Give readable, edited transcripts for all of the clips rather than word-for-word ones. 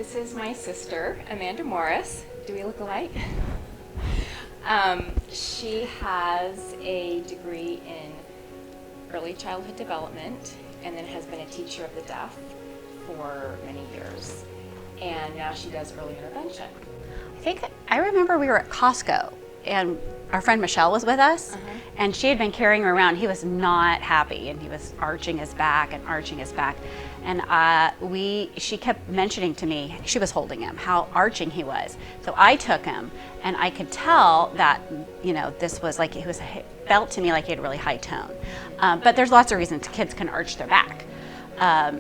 This is my sister, Amanda Morris. Do we look alike? She has a degree in early childhood development and then has been a teacher of the deaf for many years. And now she does early intervention. I remember we were at Costco and our friend Michelle was with us, and she had been carrying him around. He was not happy, and he was arching his back and arching his back. And she kept mentioning to me, she was holding him, how arching he was. So I took him, and I could tell that, this was like, felt to me like he had really high tone. But there's lots of reasons kids can arch their back.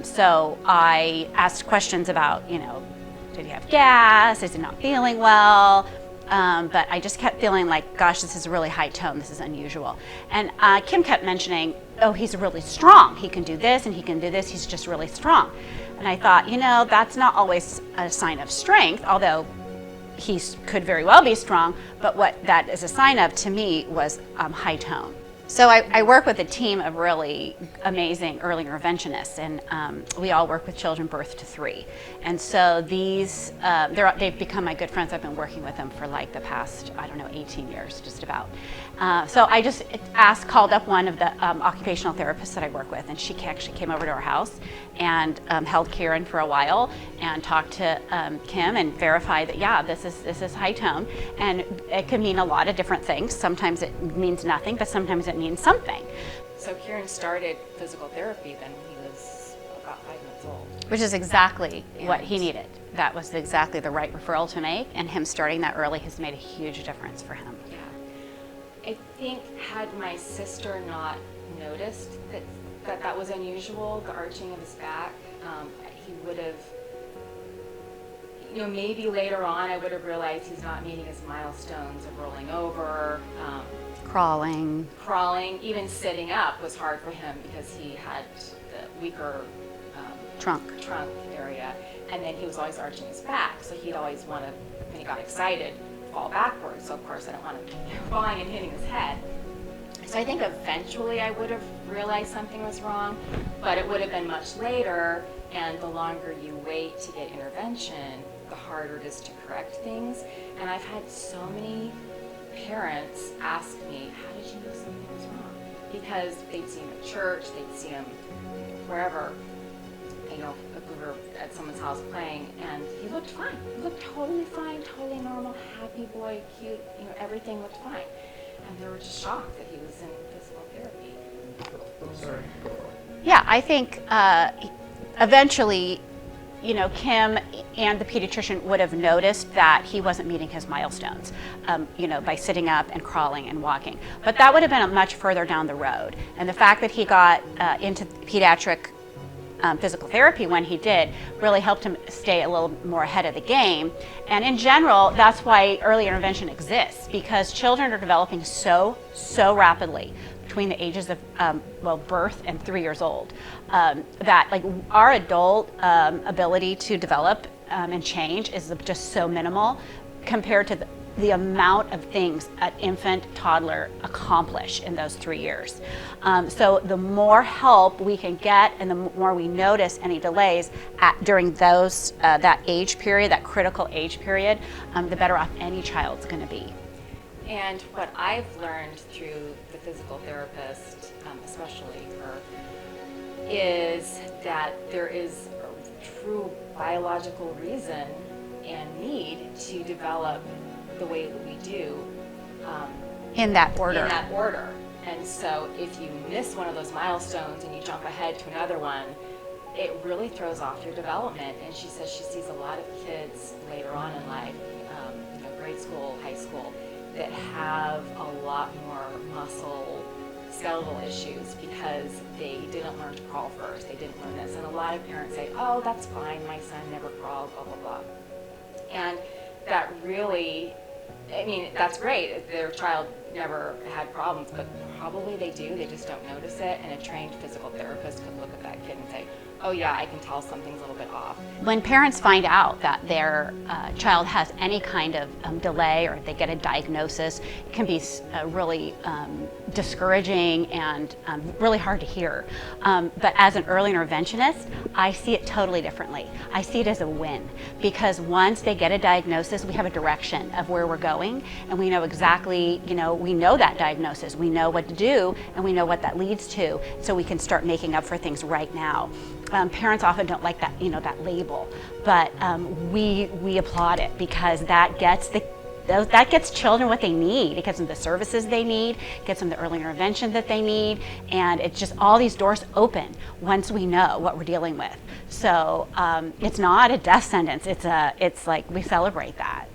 So I asked questions about, did he have gas? Is he not feeling well? But I just kept feeling like, gosh, this is really high tone. This is unusual. And Kim kept mentioning, oh, he's really strong. He can do this and he can do this. He's just really strong. And I thought, that's not always a sign of strength, although he could very well be strong. But what that is a sign of to me was high tone. So I work with a team of really amazing early interventionists, and we all work with children birth to 3. And so these, they've become my good friends. I've been working with them for like the past, 18 years, just about. So I just called up one of the occupational therapists that I work with, and she actually came over to our house and held Kieran for a while and talked to Kim and verified that, yeah, this is high tone. And it can mean a lot of different things. Sometimes it means nothing, but sometimes it means something. So Kieran started physical therapy then he was about 5 months old. Which is exactly what he needed. That was exactly the right referral to make, and him starting that early has made a huge difference for him. Yeah. I think had my sister not noticed that was unusual, the arching of his back, he would have, maybe later on I would have realized he's not meeting his milestones of rolling over, crawling, even sitting up was hard for him because he had the weaker trunk area, and then he was always arching his back, so he'd always want to, when he got excited, fall backwards. So of course I don't want him falling and hitting his head. So I think eventually I would have realized something was wrong, but it would have been much later, and the longer you wait to get intervention, the harder it is to correct things. And I've had so many parents ask me, how did you know something was wrong? Because they'd see him at church, they'd see him wherever, if we were at someone's house playing, and he looked fine. He looked totally fine, totally normal, happy boy, cute, everything looked fine. And they were just shocked that he was in physical therapy. Sorry. Yeah, I think eventually, Kim and the pediatrician would have noticed that he wasn't meeting his milestones, by sitting up and crawling and walking. But that would have been much further down the road. And the fact that he got into pediatric physical therapy when he did really helped him stay a little more ahead of the game. And in general, that's why early intervention exists, because children are developing so rapidly between the ages of birth and 3 years old, that like our adult ability to develop and change is just so minimal compared to the amount of things an infant, toddler accomplish in those 3 years. So the more help we can get and the more we notice any delays during those that age period, that critical age period, the better off any child's going to be. And what I've learned through the physical therapist, especially her, is that there is a true biological reason and need to develop the way that we do in that order. And so if you miss one of those milestones and you jump ahead to another one, it really throws off your development. And she says she sees a lot of kids later on in life, grade school, high school, that have a lot more muscle skeletal issues because they didn't learn to crawl first, they didn't learn this. And a lot of parents say, oh, that's fine, my son never crawled, blah, blah, blah. And that really, that's great if their child never had problems, but probably they do, they just don't notice it. And a trained physical therapist could look at that kid and say, oh yeah, I can tell something's a little bit off. When parents find out that their child has any kind of delay, or they get a diagnosis, it can be really discouraging and really hard to hear. But as an early interventionist, I see it totally differently. I see it as a win, because once they get a diagnosis, we have a direction of where we're going, and we know exactly, we know that diagnosis, we know what to do, and we know what that leads to, so we can start making up for things right now. Parents often don't like that, that label, but we applaud it, because that gets children what they need. It gets them the services they need, gets them the early intervention that they need, and it's just all these doors open once we know what we're dealing with. So it's not a death sentence. It's like we celebrate that.